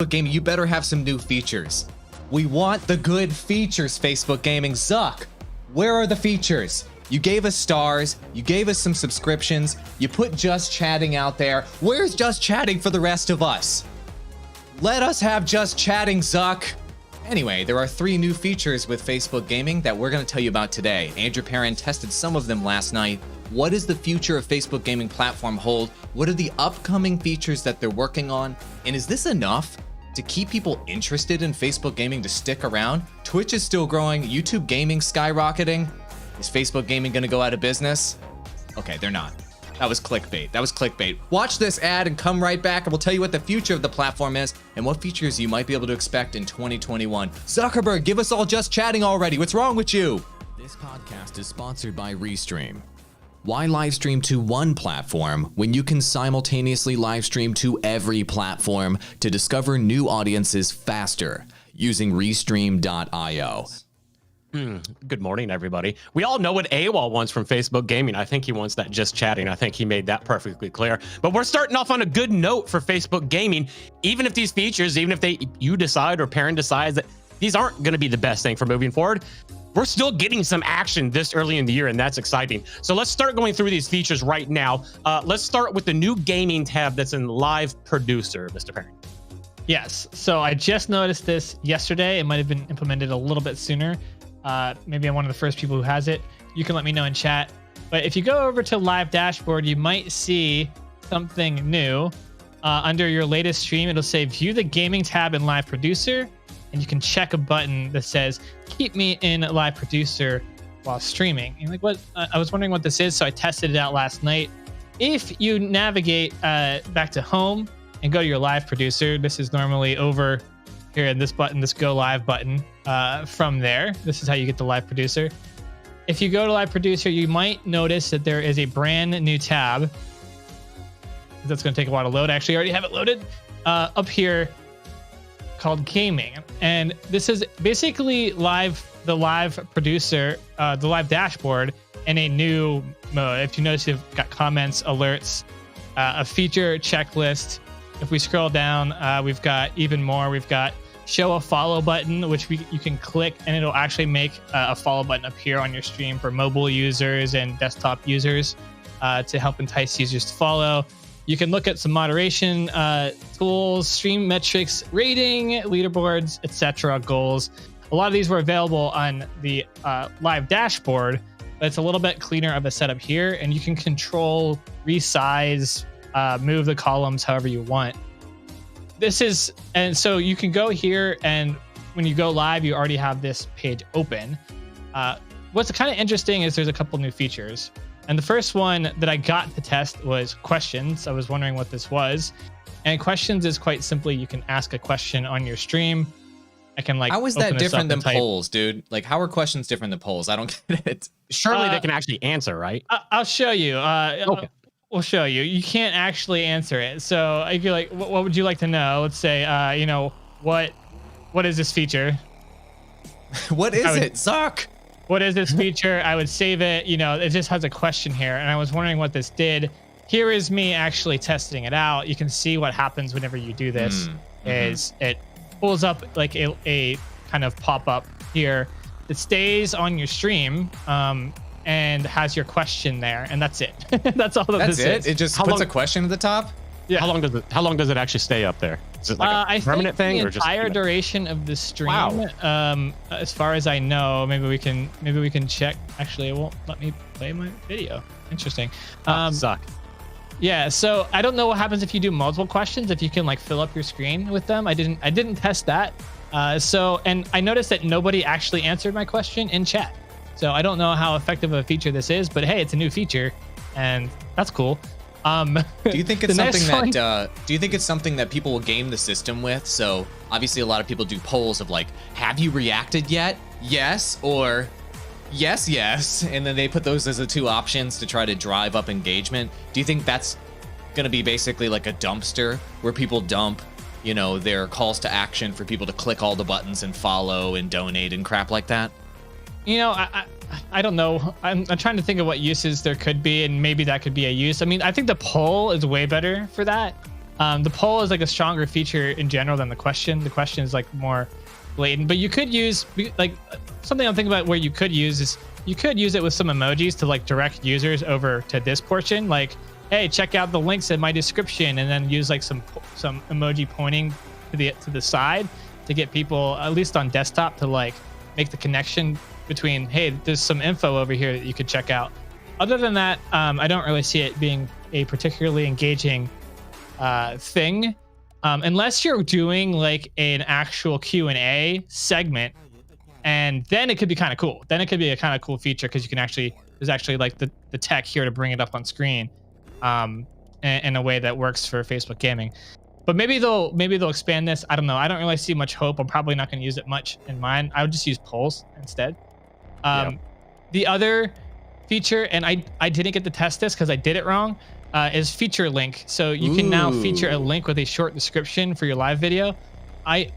Gaming, you better have some new features. We want the good features, Facebook Gaming. Zuck, where are the features? You gave us stars, you gave us some subscriptions, you put Just Chatting out there. Where's Just Chatting for the rest of us? Let us have Just Chatting, Zuck. Anyway, there are 3 new features with Facebook Gaming that we're going to tell you about today. Andrew Perrin tested some of them last night. What does the future of Facebook Gaming platform hold? What are the upcoming features that they're working on? And is this enough to keep people interested in Facebook Gaming to stick around? Twitch is still growing, YouTube Gaming skyrocketing. Is Facebook Gaming going to go out of business? Okay, they're not. That was clickbait. Watch this ad and come right back and we'll tell you what the future of the platform is and what features you might be able to expect in 2021. Zuckerberg, give us all Just Chatting already. What's wrong with you? This podcast is sponsored by Restream. Why live stream to one platform when you can simultaneously live stream to every platform to discover new audiences faster using Restream.io? Good morning, everybody. We all know what AWOL wants from Facebook Gaming. I think he wants that Just Chatting. I think he made that perfectly clear. But we're starting off on a good note for Facebook Gaming. Even if these features, even if you decide or Perrin decides that these aren't going to be the best thing for moving forward, we're still getting some action this early in the year, and that's exciting. So let's start going through these features right now. Let's start with the new gaming tab that's in Live Producer, Mr. Perrin. Yes. So I just noticed this yesterday. It might have been implemented a little bit sooner. Maybe I'm one of the first people who has it. You can let me know in chat. But if you go over to Live Dashboard, you might see something new. Under your latest stream, it'll say View the Gaming tab in Live Producer. And you can check a button that says keep me in Live Producer while streaming. And like, what? I was wondering what this is, so I tested it out last night. If you navigate back to home and go to your Live Producer, this is normally over here in this button, this Go Live button. From there, this is how you get the Live Producer. If you go to Live Producer, you might notice that there is a brand new tab. That's going to take a while to load. I actually already have it loaded up here, called Gaming, and this is basically the Live Producer, the Live Dashboard in a new mode. If you notice, you've got comments, alerts, a feature checklist. If we scroll down, we've got even more. We've got show a follow button, which you can click and it'll actually make a follow button appear on your stream for mobile users and desktop users to help entice users to follow. You can look at some moderation tools, stream metrics, rating, leaderboards, etc., goals. A lot of these were available on the Live Dashboard, but it's a little bit cleaner of a setup here, and you can control, resize, move the columns however you want. And so you can go here, and when you go live, you already have this page open. What's kind of interesting is there's a couple new features. And the first one that I got to test was questions. I was wondering what this was. And questions is quite simply, you can ask a question on your stream. I can how is that different than polls, dude? Like, how are questions different than polls? I don't get it. Surely they can actually answer, right? I'll show you. Okay. We'll show you. You can't actually answer it. So if you're like, what would you like to know? Let's say, what is this feature? What is it? Zuck. What is this feature? I would save it. It just has a question here. And I was wondering what this did. Here is me actually testing it out. You can see what happens whenever you do this. Is it pulls up like a kind of pop-up here. It stays on your stream and has your question there. And that's it. That's all this is. It just puts a question at the top? Yeah. How long does it actually stay up there? Is it like a permanent thing, or just the entire duration of the stream? Wow. As far as I know, maybe we can check. Actually, it won't let me play my video. Interesting. Suck. Yeah. So I don't know what happens if you do multiple questions. If you can like fill up your screen with them. I didn't test that. And I noticed that nobody actually answered my question in chat. So I don't know how effective of a feature this is, but hey, it's a new feature, and that's cool. Do you think it's something that do you think it's something that people will game the system with? So obviously a lot of people do polls of like, have you reacted yet? Yes, or yes, and then they put those as the 2 options to try to drive up engagement. Do you think that's gonna be basically like a dumpster where people dump, their calls to action for people to click all the buttons and follow and donate and crap like that? I don't know. I'm trying to think of what uses there could be, and maybe that could be a use. I mean, I think the poll is way better for that. The poll is like a stronger feature in general than the question. The question is like more blatant, but you could use like something I'm thinking about where you could use is you could use it with some emojis to like direct users over to this portion. Like, hey, check out the links in my description, and then use like some emoji pointing to the side to get people, at least on desktop, to like make the connection between, hey, there's some info over here that you could check out. Other than that, I don't really see it being a particularly engaging thing, unless you're doing like an actual Q&A segment, and then it could be kind of cool. Then it could be a kind of cool feature because you can there's actually like the tech here to bring it up on screen in a way that works for Facebook Gaming. But maybe they'll expand this. I don't know. I don't really see much hope. I'm probably not going to use it much in mine. I would just use polls instead. The other feature, and I didn't get to test this because I did it wrong, is feature link. So you can now feature a link with a short description for your live video. I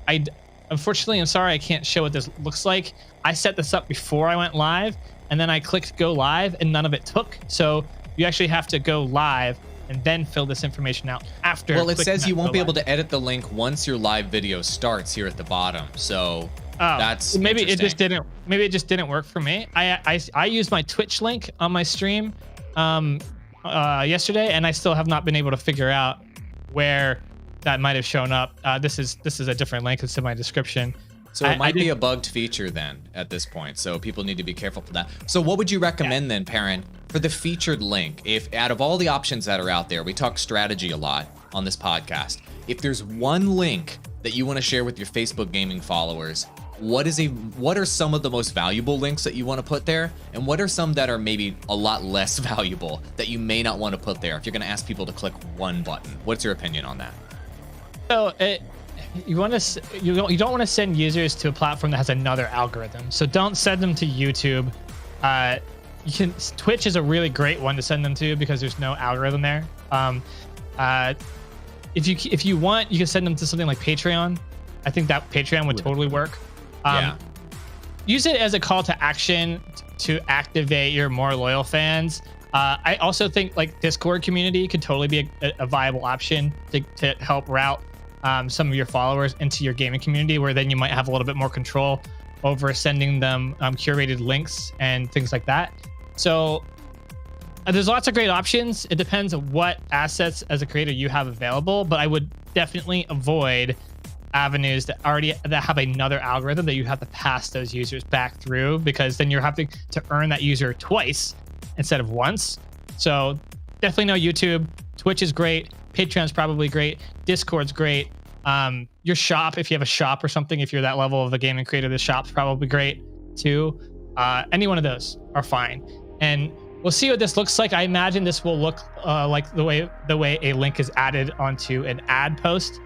unfortunately, I'm sorry, I can't show what this looks like. I set this up before I went live, and then I clicked go live, and none of it took. So you actually have to go live and then fill this information out after. Well, it says you won't be able to edit the link once your live video starts here at the bottom. So that's maybe it just didn't work for me. I used my Twitch link on my stream yesterday, and I still have not been able to figure out where that might have shown up. This is a different link. It's in my description. So it might be a bugged feature then at this point. So people need to be careful for that. So what would you recommend then, Perrin, for the featured link? If out of all the options that are out there, we talk strategy a lot on this podcast. If there's one link that you want to share with your Facebook gaming followers, what are some of the most valuable links that you want to put there? And what are some that are maybe a lot less valuable that you may not want to put there if you're going to ask people to click one button? What's your opinion on that? So you don't want to send users to a platform that has another algorithm. So don't send them to YouTube. Twitch is a really great one to send them to because there's no algorithm there. If you want, you can send them to something like Patreon. I think that Patreon would totally work. Use it as a call to action to activate your more loyal fans. I also think like Discord community could totally be a viable option to help route some of your followers into your gaming community, where then you might have a little bit more control over sending them curated links and things like that. So there's lots of great options. It depends on what assets as a creator you have available, but I would definitely avoid avenues that have another algorithm that you have to pass those users back through, because then you're having to earn that user twice instead of once. So definitely no YouTube. Twitch is great. Patreon's probably great. Discord's great. Your shop, if you have a shop or something, if you're that level of a gaming creator, the shop's probably great too. Any one of those are fine. And we'll see what this looks like. I imagine this will look like the way a link is added onto an ad post,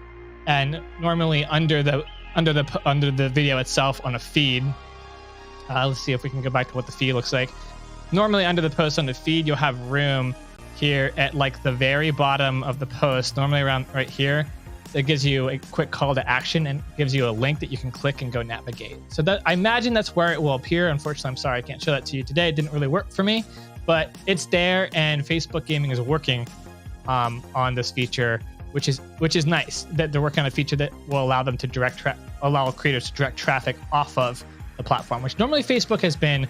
and normally under the video itself on a feed. Let's see if we can go back to what the feed looks like. Normally under the post on the feed, you'll have room here at like the very bottom of the post, normally around right here. That gives you a quick call to action and gives you a link that you can click and go navigate. So that, I imagine that's where it will appear. Unfortunately, I'm sorry I can't show that to you today. It didn't really work for me, but it's there, and Facebook Gaming is working on this feature, which is nice that they're working on a feature that will allow them to allow creators to direct traffic off of the platform, which normally Facebook has been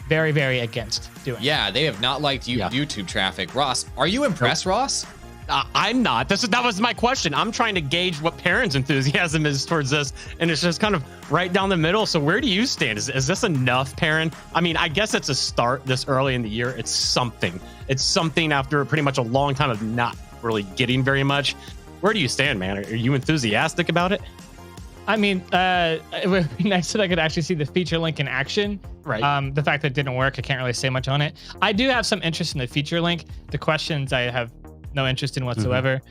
very, very against doing. Yeah, they have not liked YouTube traffic. Ross, are you impressed, Ross? I'm not. That was my question. I'm trying to gauge what Perrin's enthusiasm is towards this, and it's just kind of right down the middle. So where do you stand? Is this enough, Perrin? I mean, I guess it's a start this early in the year. It's something. It's something after pretty much a long time of not really getting very much. Where do you stand, man? Are you enthusiastic about it? I mean, it would be nice if I could actually see the feature link in action. Right. The fact that it didn't work, I can't really say much on it. I do have some interest in the feature link. The questions I have no interest in whatsoever.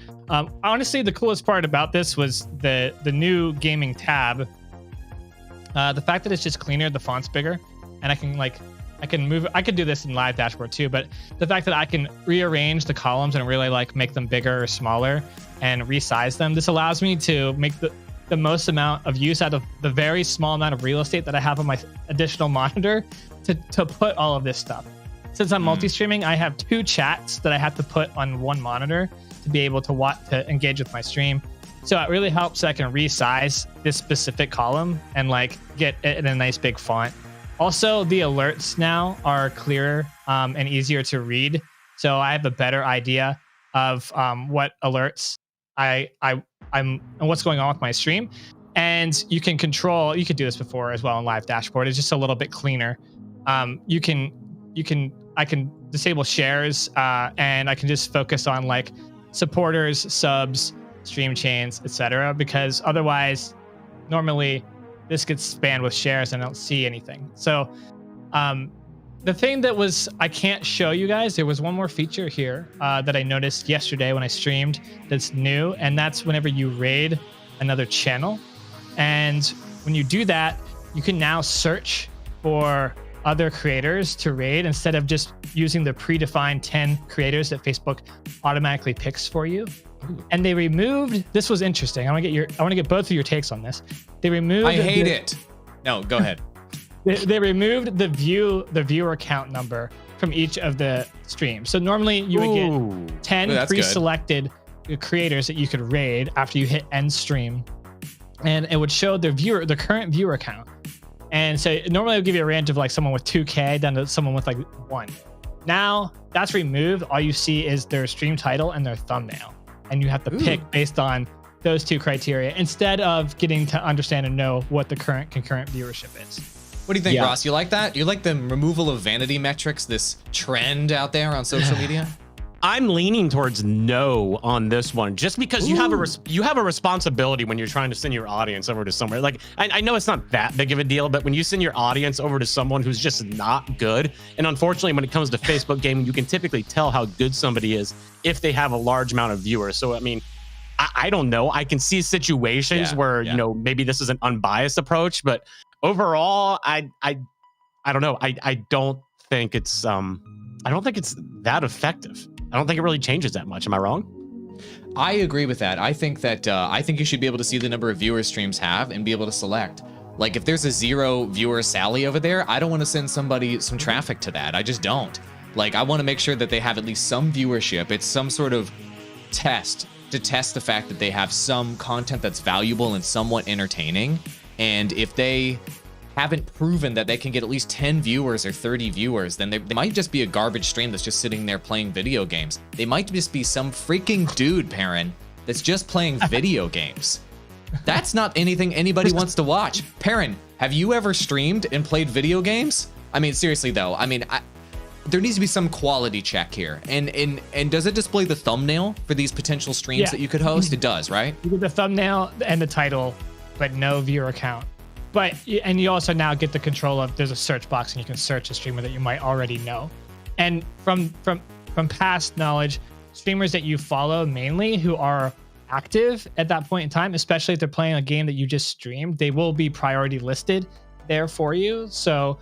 Honestly, the coolest part about this was the new gaming tab. The fact that it's just cleaner, the font's bigger, and I can move. I could do this in live dashboard too, but the fact that I can rearrange the columns and really like make them bigger or smaller and resize them. This allows me to make the most amount of use out of the very small amount of real estate that I have on my additional monitor to put all of this stuff. since I'm multi-streaming, I have 2 chats that I have to put on one monitor to be able to engage with my stream. So it really helps that I can resize this specific column and like get it in a nice big font. Also, the alerts now are clearer and easier to read. So I have a better idea of what alerts I'm and what's going on with my stream. And you can do this before as well in live dashboard. It's just a little bit cleaner. I can disable shares and I can just focus on like supporters, subs, stream chains, etc. Because otherwise, normally this gets spammed with shares and I don't see anything. So the thing that was, I can't show you guys, there was one more feature here that I noticed yesterday when I streamed that's new, and that's whenever you raid another channel. And when you do that, you can now search for other creators to raid instead of just using the predefined 10 creators that Facebook automatically picks for you. And they removed, this was interesting. I want to get both of your takes on this. They removed I hate it. No, go ahead. They removed the viewer count number from each of the streams. So normally you would get 10 pre-selected creators that you could raid after you hit end stream, and it would show the current viewer count. And so normally it would give you a range of like someone with 2K down to someone with like 1. Now that's removed. All you see is their stream title and their thumbnail, and you have to pick based on those 2 criteria instead of getting to understand and know what the current concurrent viewership is. What do you think, Ross? You like that? You like the removal of vanity metrics, this trend out there on social media? I'm leaning towards no on this one, just because you have a responsibility when you're trying to send your audience over to somewhere. Like, I know it's not that big of a deal, but when you send your audience over to someone who's just not good, and unfortunately when it comes to Facebook gaming, you can typically tell how good somebody is if they have a large amount of viewers. So I mean, I don't know. I can see situations where you know, maybe this is an unbiased approach, but overall, I don't know. I don't think it's that effective. I don't think it really changes that much. Am I wrong? I agree with that. I think that I think you should be able to see the number of viewers streams have and be able to select. Like if there's a 0 viewer Sally over there, I don't want to send somebody some traffic to that. I just don't. Like I want to make sure that they have at least some viewership. It's some sort of test to test the fact that they have some content that's valuable and somewhat entertaining. And if they haven't proven that they can get at least 10 viewers or 30 viewers, then they might just be a garbage stream that's just sitting there playing video games. They might just be some freaking dude, Perrin, that's just playing video games. That's not anything anybody wants to watch. Perrin, have you ever streamed and played video games? I mean, seriously though, I mean, there needs to be some quality check here. And does it display the thumbnail for these potential streams that you could host? It does, right? You get the thumbnail and the title, but no viewer count. But, and you also now get the control of, there's a search box and you can search a streamer that you might already know. And from past knowledge, streamers that you follow mainly who are active at that point in time, especially if they're playing a game that you just streamed, they will be priority listed there for you. So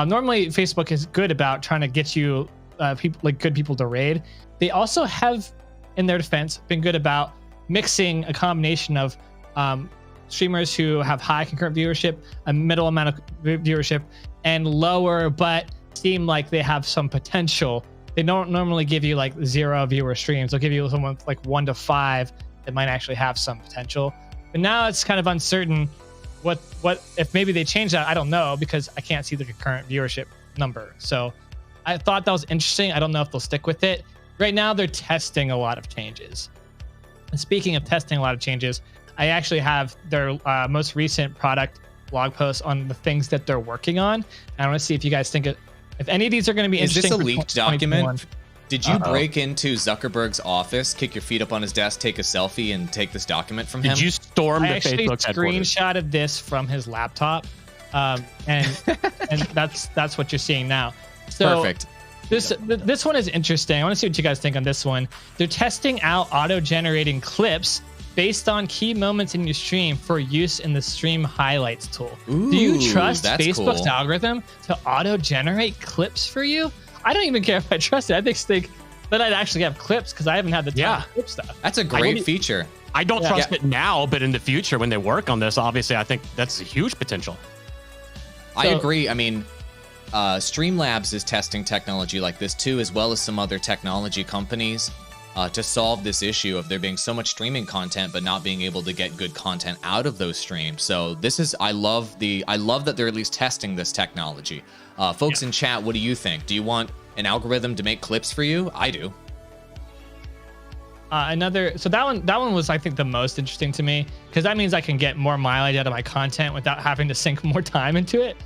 normally Facebook is good about trying to get you good people to raid. They also have, in their defense, been good about mixing a combination of streamers who have high concurrent viewership, a middle amount of viewership, and lower but seem like they have some potential. They don't normally give you like 0 viewer streams. They'll give you someone with like 1 to 5 that might actually have some potential. But now it's kind of uncertain what if maybe they change that. I don't know, because I can't see the concurrent viewership number. So I thought that was interesting. I don't know if they'll stick with it. Right now they're testing a lot of changes. And speaking of testing a lot of changes, I actually have their most recent product blog post on the things that they're working on. And I want to see if you guys think if any of these are going to be interesting. Is this a leaked document? Did you break into Zuckerberg's office, kick your feet up on his desk, take a selfie, and take this document from him? Did you storm the Facebook headquarters? I actually screenshotted this from his laptop, and that's what you're seeing now. So perfect. This one is interesting. I want to see what you guys think on this one. They're testing out auto-generating clips based on key moments in your stream for use in the stream highlights tool. Ooh, do you trust Facebook's cool. algorithm to auto-generate clips for you? I don't even care if I trust it. I just think that I'd actually have clips because I haven't had the time to clip stuff. That's a great feature. I don't trust it now, but in the future when they work on this, obviously I think that's a huge potential. I agree. I mean, Streamlabs is testing technology like this too, as well as some other technology companies, to solve this issue of there being so much streaming content but not being able to get good content out of those streams. So this is, I love that they're at least testing this technology. Folks in chat, what do you think? Do you want an algorithm to make clips for you? I do. So that one was, I think, the most interesting to me, because that means I can get more mileage out of my content without having to sink more time into it.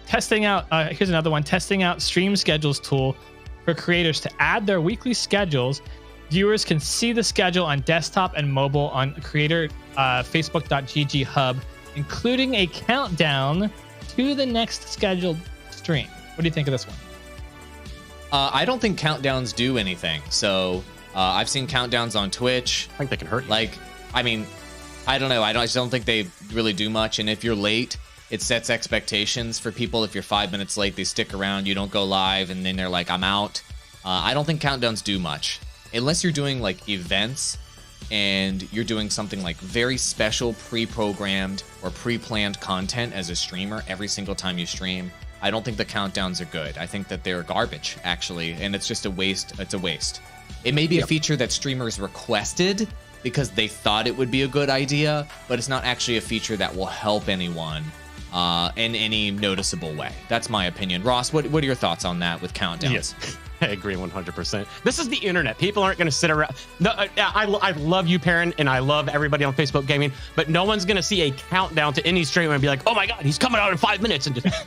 Testing out, here's another one, testing out stream schedules tool for creators to add their weekly schedules. Viewers can see the schedule on desktop and mobile on creator facebook.gg hub, including a countdown to the next scheduled stream. What do you think of this one? I don't think countdowns do anything. So I've seen countdowns on Twitch. I think they can hurt you. Like, I mean, I don't know. I just don't think they really do much. And if you're late, it sets expectations for people. If you're 5 minutes late, they stick around. You don't go live, and then they're like, I'm out. I don't think countdowns do much. Unless you're doing, like, events and you're doing something like very special pre-programmed or pre-planned content as a streamer every single time you stream, I don't think the countdowns are good. I think that they're garbage, actually, and it's just a waste. It's a waste. It may be a feature that streamers requested because they thought it would be a good idea, but it's not actually a feature that will help anyone in any noticeable way. That's my opinion. Ross, what are your thoughts on that with countdowns? Yes, I agree 100%. This is the internet. People aren't going to sit around. No, I love you, Perrin, and I love everybody on Facebook Gaming, but no one's going to see a countdown to any stream and be like, oh my God, he's coming out in 5 minutes, and just...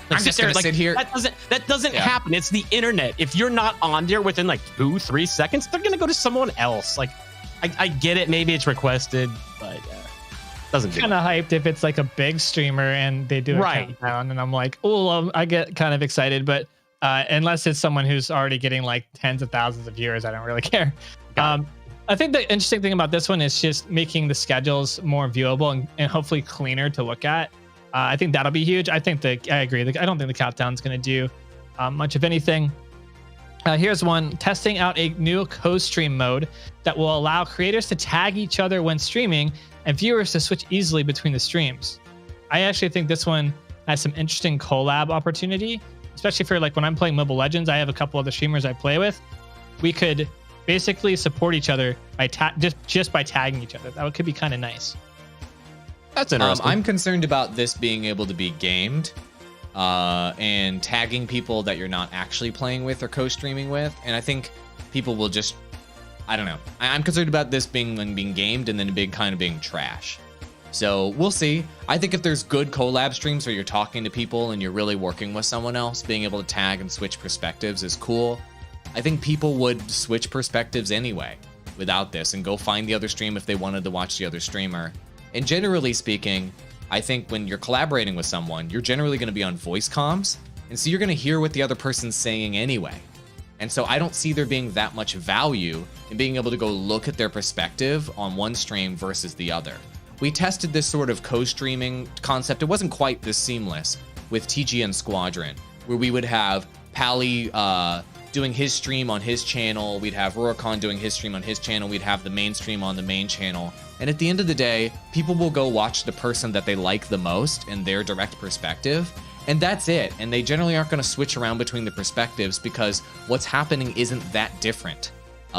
I'm just gonna sit here. That doesn't happen. It's the internet. If you're not on there within like 2-3 seconds, they're gonna go to someone else. Like, I get it. Maybe it's requested, but doesn't. Kind of hyped if it's like a big streamer and they do a countdown, and I'm like, oh, I get kind of excited. But unless it's someone who's already getting like tens of thousands of viewers, I don't really care. I think the interesting thing about this one is just making the schedules more viewable and hopefully cleaner to look at. I think that'll be huge. I agree. I don't think the countdown's going to do much of anything. Here's one, testing out a new co-stream mode that will allow creators to tag each other when streaming and viewers to switch easily between the streams. I actually think this one has some interesting collab opportunity, especially for like when I'm playing Mobile Legends. I have a couple other streamers I play with. We could basically support each other by just by tagging each other. That could be kind of nice. That's interesting. I'm concerned about this being able to be gamed and tagging people that you're not actually playing with or co-streaming with. And I think people will just, I don't know. I'm concerned about this being gamed and then being trash. So we'll see. I think if there's good collab streams where you're talking to people and you're really working with someone else, being able to tag and switch perspectives is cool. I think people would switch perspectives anyway without this and go find the other stream if they wanted to watch the other streamer. And generally speaking, I think when you're collaborating with someone, you're generally going to be on voice comms. And so you're going to hear what the other person's saying anyway. And so I don't see there being that much value in being able to go look at their perspective on one stream versus the other. We tested this sort of co-streaming concept. It wasn't quite this seamless with TGN Squadron, where we would have Pally doing his stream on his channel. We'd have Rurikon doing his stream on his channel. We'd have the main stream on the main channel. And at the end of the day, people will go watch the person that they like the most and their direct perspective. And that's it. And they generally aren't going to switch around between the perspectives because what's happening isn't that different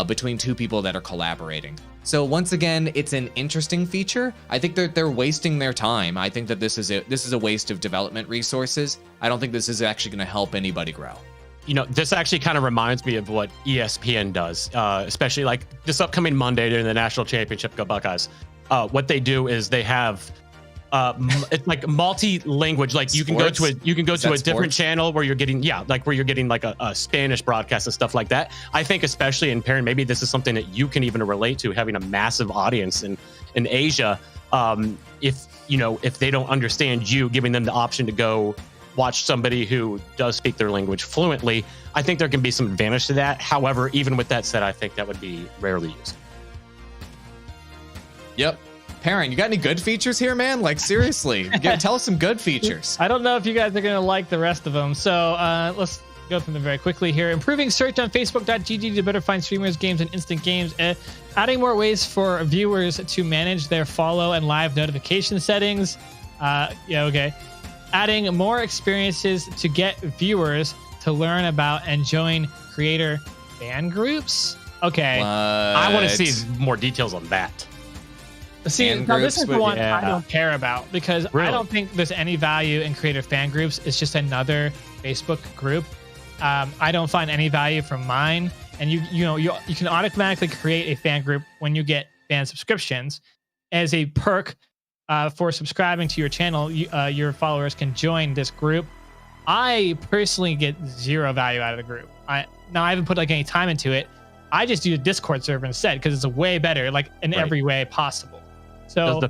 between two people that are collaborating. So once again, it's an interesting feature. I think they're wasting their time. I think that this is a waste of development resources. I don't think this is actually going to help anybody grow. You know, this actually kind of reminds me of what ESPN does, especially like this upcoming Monday during the national championship. Go Buckeyes! What they do is they have it's like multi-language. Like you can go to a different channel where you're getting like a Spanish broadcast and stuff like that. I think especially in Perrin, maybe this is something that you can even relate to, having a massive audience in Asia. If they don't understand you, giving them the option to go watch somebody who does speak their language fluently, I think there can be some advantage to that. However, even with that said, I think that would be rarely used. Yep. Perrin, you got any good features here, man? Like, seriously, tell us some good features. I don't know if you guys are going to like the rest of them. So let's go through them very quickly here. Improving search on facebook.gg to better find streamers, games, and instant games. Adding more ways for viewers to manage their follow and live notification settings. Okay. adding more experiences to get viewers to learn about and join creator fan groups. Okay. I want to see more details on that. See, Fan now this groups is the would- one yeah. I don't care about because Really? I don't think there's any value in creator fan groups. It's just another Facebook group. I don't find any value from mine. And you can automatically create a fan group when you get fan subscriptions as a perk for subscribing to your channel. Your followers can join this group. I personally get zero value out of the group. I haven't put like any time into it. I just do a Discord server instead because it's a way better, like in every way possible. So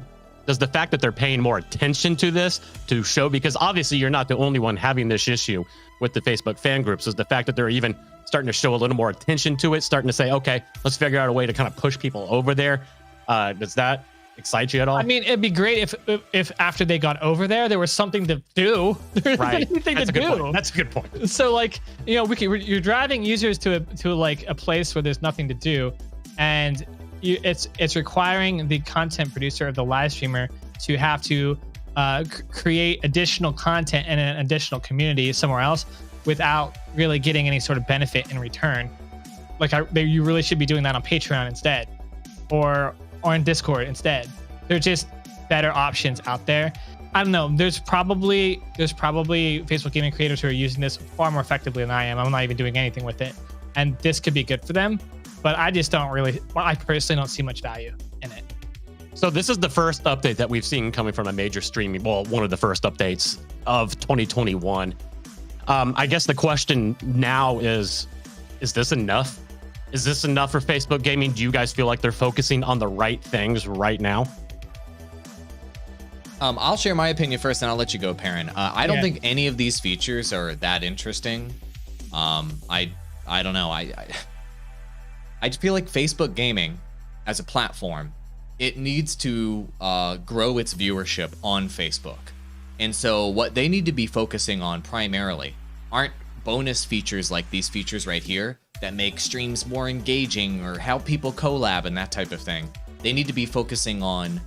Does the fact that they're paying more attention to this to show, because obviously you're not the only one having this issue with the Facebook fan groups, is the fact that they're even starting to show a little more attention to it, starting to say, okay, let's figure out a way to kind of push people over there. Does that excite you at all? I mean, it'd be great if after they got over there was something to do. There's Right. anything That's to a good do. point. That's a good point. So like, you're driving users to like a place where there's nothing to do, and it's requiring the content producer of the live streamer to have to create additional content and an additional community somewhere else without really getting any sort of benefit in return. Like you really should be doing that on Patreon instead, or in Discord instead. They're just better options out there. I don't know. There's probably Facebook gaming creators who are using this far more effectively than I am. I'm not even doing anything with it, and this could be good for them. But I just don't really. Well, I personally don't see much value in it. So this is the first update that we've seen coming from a major streaming, well, one of the first updates of 2021. I guess the question now is this enough? Is this enough for Facebook gaming? Do you guys feel like they're focusing on the right things right now? I'll share my opinion first, and I'll let you go, Perrin. I don't Yeah. think any of these features are that interesting. I don't know. I just feel like Facebook gaming as a platform, it needs to grow its viewership on Facebook. And so what they need to be focusing on primarily aren't bonus features like these features right here that make streams more engaging or help people collab and that type of thing. They need to be focusing on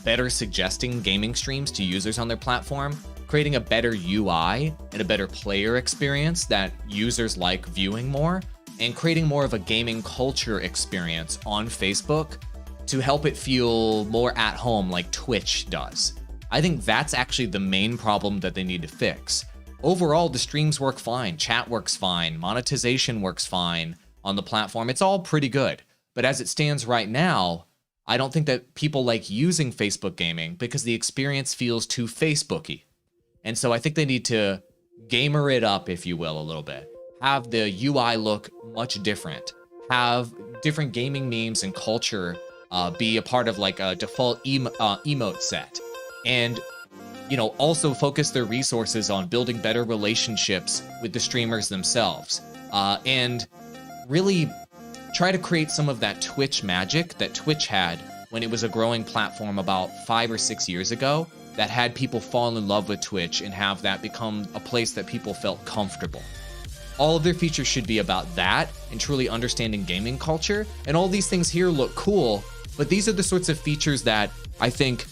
better suggesting gaming streams to users on their platform, creating a better UI and a better player experience that users like viewing more, and creating more of a gaming culture experience on Facebook to help it feel more at home like Twitch does. I think that's actually the main problem that they need to fix. Overall, the streams work fine, chat works fine, monetization works fine on the platform. It's all pretty good. But as it stands right now, I don't think that people like using Facebook gaming because the experience feels too Facebooky. And so I think they need to gamer it up, if you will, a little bit. Have the UI look much different. Have different gaming memes and culture be a part of like a default emote set. And also focus their resources on building better relationships with the streamers themselves. And really try to create some of that Twitch magic that Twitch had when it was a growing platform about 5 or 6 years ago that had people fall in love with Twitch and have that become a place that people felt comfortable. All of their features should be about that and truly understanding gaming culture. And all these things here look cool, but these are the sorts of features that I think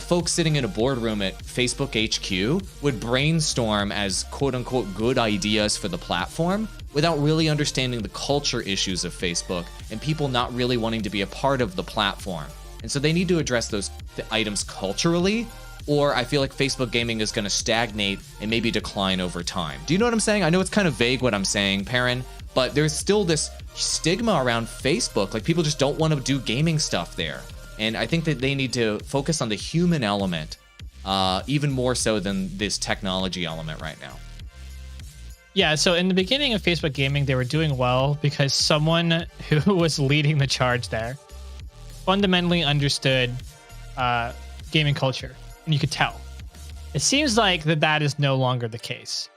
folks sitting in a boardroom at Facebook HQ would brainstorm as quote unquote good ideas for the platform without really understanding the culture issues of Facebook and people not really wanting to be a part of the platform. And so they need to address those items culturally, or I feel like Facebook gaming is going to stagnate and maybe decline over time. Do you know what I'm saying? I know it's kind of vague what I'm saying, Perrin, but there's still this stigma around Facebook. Like people just don't want to do gaming stuff there. And I think that they need to focus on the human element even more so than this technology element right now. Yeah, so in the beginning of Facebook gaming, they were doing well because someone who was leading the charge there fundamentally understood gaming culture, and you could tell. It seems like that is no longer the case.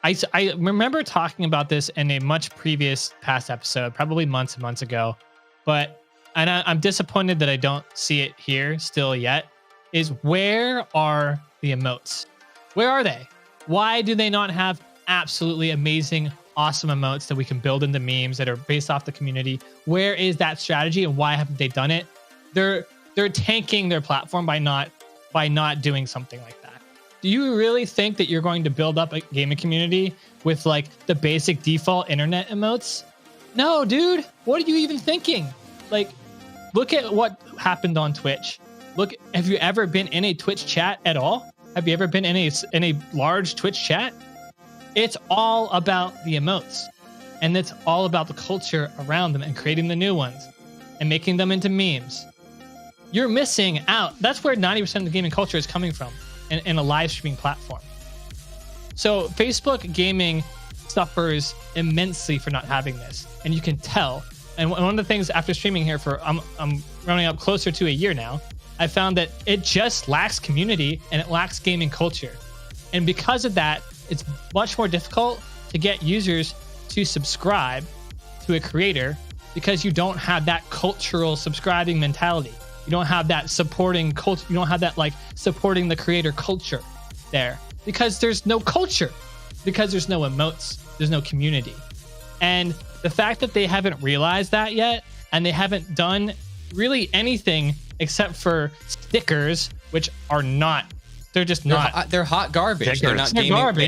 I remember talking about this in a much previous past episode, probably months and months ago, but I'm disappointed that I don't see it here still yet, is where are the emotes? Where are they? Why do they not have absolutely amazing, awesome emotes that we can build into memes that are based off the community? Where is that strategy and why haven't they done it? They're tanking their platform by not doing something like that. Do you really think that you're going to build up a gaming community with like the basic default internet emotes? No, dude. What are you even thinking? Like, look at what happened on Twitch. Look, have you ever been in a Twitch chat at all? Have you ever been in a large Twitch chat? It's all about the emotes, and it's all about the culture around them and creating the new ones and making them into memes. You're missing out. That's where 90% of the gaming culture is coming from in a live streaming platform. So Facebook gaming suffers immensely for not having this, and you can tell. And one of the things after streaming here for I'm running up closer to a year now, I found that it just lacks community and it lacks gaming culture. And because of that, it's much more difficult to get users to subscribe to a creator because you don't have that cultural subscribing mentality. You don't have that supporting culture. You don't have that like supporting the creator culture there because there's no culture, because there's no emotes, there's no community. And the fact that they haven't realized that yet, and they haven't done really anything except for stickers, which are not, they're just not. They're hot garbage. Stickers. They're not They're gaming. garbage.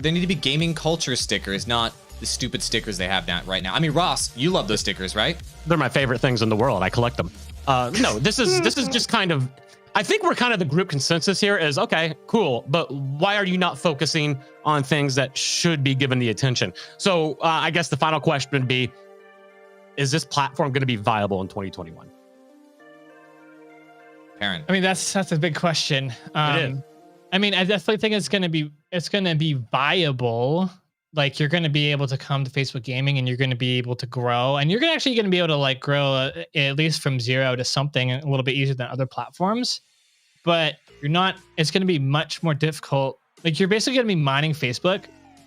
They need to be gaming culture stickers, not the stupid stickers they have right now. I mean, Ross, you love those stickers, right? They're my favorite things in the world. I collect them. No, this is just kind of, I think we're kind of the group consensus here is, okay, cool, but why are you not focusing on things that should be given the attention? So I guess the final question would be, is this platform going to be viable in 2021? Aaron. I mean, that's a big question. It is. I mean, I definitely think it's gonna be viable. Like, you're gonna be able to come to Facebook Gaming and you're gonna be able to grow, and you're actually gonna be able to like grow at least from zero to something a little bit easier than other platforms. But you're not. It's gonna be much more difficult. Like, you're basically gonna be mining Facebook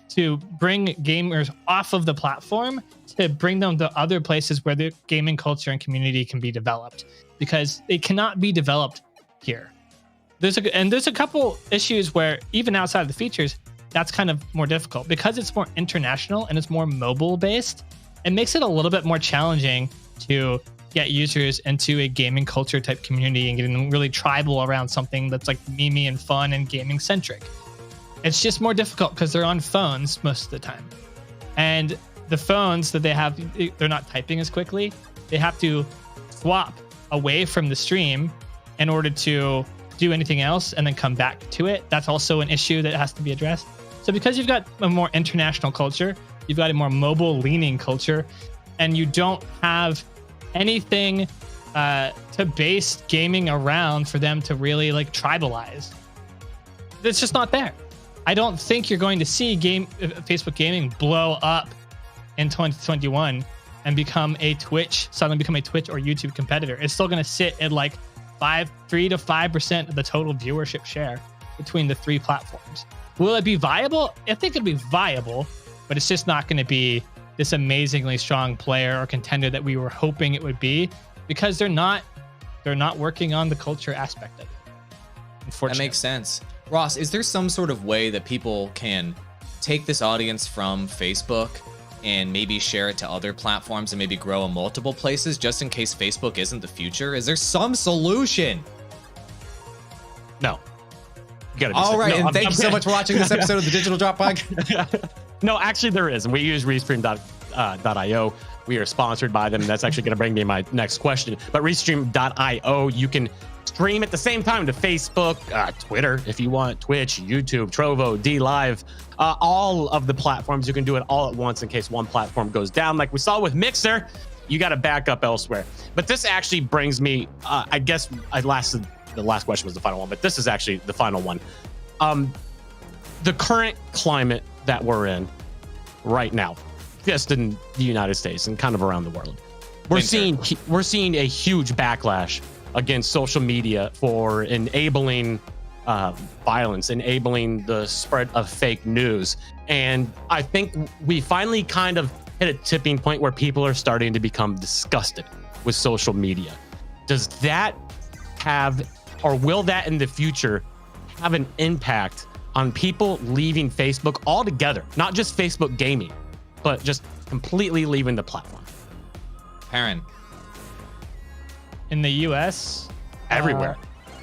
to bring gamers off of the platform to bring them to other places where the gaming culture and community can be developed, because they cannot be developed here. There's a couple issues where even outside of the features, that's kind of more difficult because it's more international and it's more mobile based. It makes it a little bit more challenging to get users into a gaming culture type community and getting them really tribal around something that's like memey and fun and gaming centric. It's just more difficult because they're on phones most of the time. And the phones that they have, they're not typing as quickly. They have to swap away from the stream in order to do anything else and then come back to it. That's also an issue that has to be addressed. So because you've got a more international culture, you've got a more mobile leaning culture, and you don't have anything to base gaming around for them to really like tribalize. It's just not there. I don't think you're going to see Facebook Gaming blow up in 2021 and suddenly become a Twitch or YouTube competitor. It's still going to sit at like 3 to 5% of the total viewership share between the three platforms. Will it be viable? I think it'll be viable, but it's just not going to be this amazingly strong player or contender that we were hoping it would be, because they're not working on the culture aspect of it. Unfortunately. That makes sense. Ross, is there some sort of way that people can take this audience from Facebook and maybe share it to other platforms and maybe grow in multiple places just in case Facebook isn't the future? Is there some solution? No. You gotta be All right, no, and thank you so much for watching this episode of the Digital Drop Podcast. No, actually there is, and we use Restream.io. We are sponsored by them, and that's actually going to bring me my next question. But Restream.io, you can stream at the same time to Facebook, Twitter, if you want, Twitch, YouTube, Trovo, DLive, all of the platforms. You can do it all at once in case one platform goes down. Like we saw with Mixer, you got to back up elsewhere. But this actually brings me, I guess the last question was the final one, but this is actually the final one. The current climate that we're in right now, just in the United States and kind of around the world, we're seeing a huge backlash against social media for enabling violence, enabling the spread of fake news. And I think we finally kind of hit a tipping point where people are starting to become disgusted with social media. Does that have, or will that in the future have an impact on people leaving Facebook altogether? Not just Facebook gaming, but just completely leaving the platform. Aaron. In the US? Everywhere.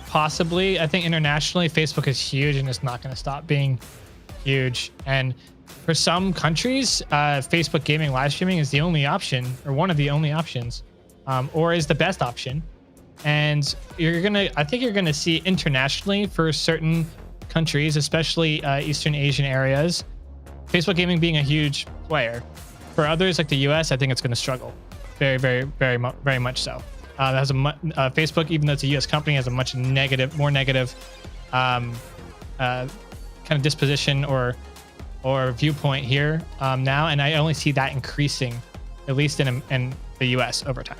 possibly. I think internationally, Facebook is huge and it's not going to stop being huge. And for some countries, Facebook gaming live streaming is the only option, or one of the only options, or is the best option. And I think you're gonna see internationally for certain countries, especially Eastern Asian areas, Facebook gaming being a huge player. For others like the US, I think it's gonna struggle, very much so. Facebook, even though it's a US company, has a much more negative kind of disposition or viewpoint here now, and I only see that increasing, at least in the US over time.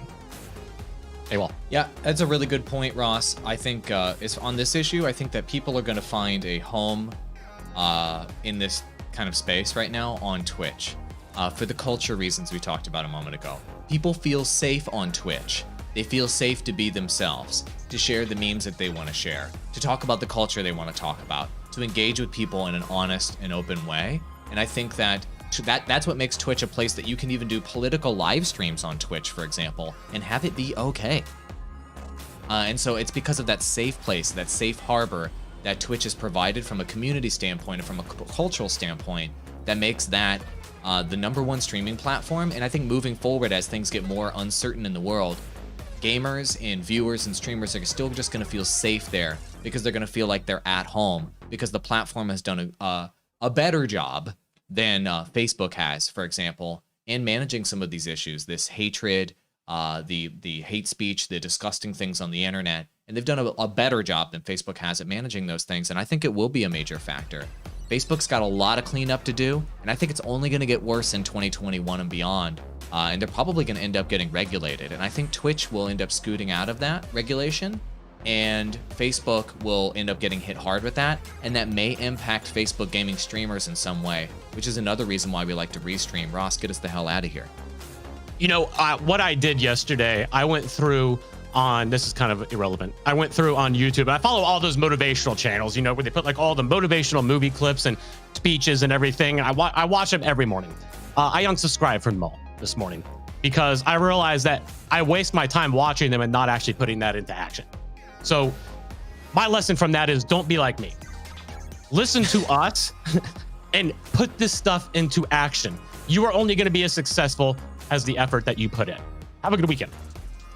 Hey, well, yeah, that's a really good point, Ross. I think it's on this issue. I think that people are going to find a home in this kind of space right now on Twitch for the culture reasons we talked about a moment ago. People feel safe on Twitch. They feel safe to be themselves, to share the memes that they want to share, to talk about the culture they want to talk about, to engage with people in an honest and open way. And I think that's what makes Twitch a place that you can even do political live streams on Twitch, for example, and have it be okay. And so it's because of that safe place, that safe harbor that Twitch has provided from a community standpoint and from a cultural standpoint that makes that the #1 streaming platform. And I think moving forward, as things get more uncertain in the world, gamers and viewers and streamers are still just going to feel safe there because they're going to feel like they're at home because the platform has done a better job than Facebook has, for example, in managing some of these issues, this hatred, the hate speech, the disgusting things on the internet. And they've done a better job than Facebook has at managing those things. And I think it will be a major factor. Facebook's got a lot of cleanup to do, and I think it's only going to get worse in 2021 and beyond. And they're probably going to end up getting regulated. And I think Twitch will end up scooting out of that regulation, and Facebook will end up getting hit hard with that. And that may impact Facebook gaming streamers in some way, which is another reason why we like to restream. Ross, get us the hell out of here. You know, what I did yesterday, I went through on, this is kind of irrelevant, I went through on YouTube. I follow all those motivational channels, you know, where they put like all the motivational movie clips and speeches and everything. I watch them every morning. I unsubscribed from them all this morning because I realized that I waste my time watching them and not actually putting that into action. So my lesson from that is don't be like me. Listen to us and put this stuff into action. You are only going to be as successful as the effort that you put in. Have a good weekend.